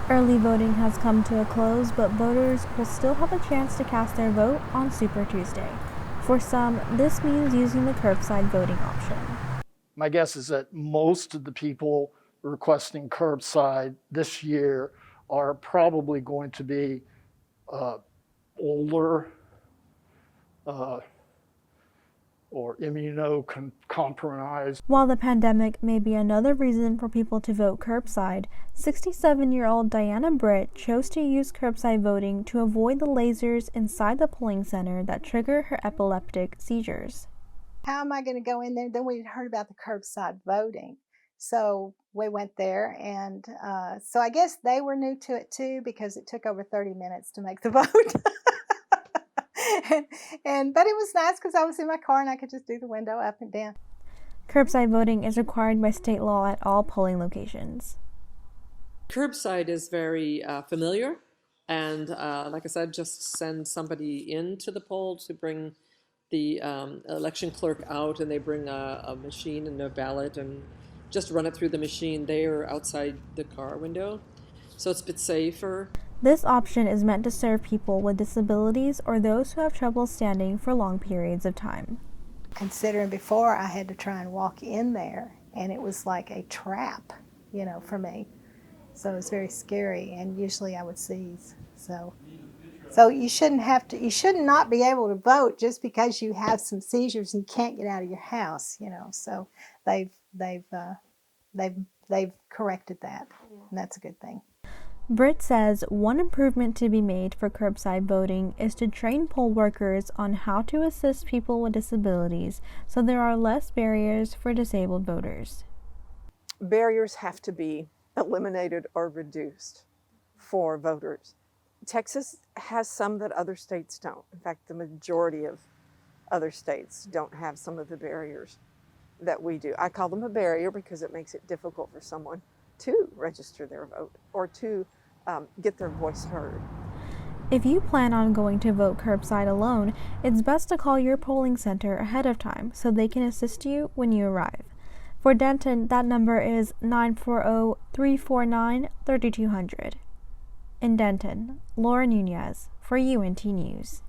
Early voting has come to a close, but voters will still have a chance to cast their vote on Super Tuesday. For some, this means using the curbside voting option. My guess is that most of the people requesting curbside this year are probably going to be older or immunocompromised. While the pandemic may be another reason for people to vote curbside, 67-year-old Diana Britt chose to use curbside voting to avoid the lasers inside the polling center that trigger her epileptic seizures. How am I going to go in there? Then we heard about the curbside voting. So we went there, and so I guess they were new to it too, because it took over 30 minutes to make the vote. But it was nice because I was in my car and I could just do the window up and down. Curbside voting is required by state law at all polling locations. Curbside is very familiar, and like I said, just send somebody into the poll to bring the election clerk out, and they bring a machine and a ballot and just run it through the machine there outside the car window. So it's a bit safer. This option is meant to serve people with disabilities or those who have trouble standing for long periods of time. Considering before I had to try and walk in there, and it was like a trap, for me. So it was very scary, and usually I would seize. So you should not be able to vote just because you have some seizures and you can't get out of your house, So they've corrected that, and that's a good thing. Britt says one improvement to be made for curbside voting is to train poll workers on how to assist people with disabilities so there are less barriers for disabled voters. Barriers have to be eliminated or reduced for voters. Texas has some that other states don't. In fact, the majority of other states don't have some of the barriers that we do. I call them a barrier because it makes it difficult for someone to register their vote or to get their voice heard. If you plan on going to vote curbside alone, it's best to call your polling center ahead of time so they can assist you when you arrive. For Denton, that number is 940-349-3200. In Denton, Laura Nunez for UNT News.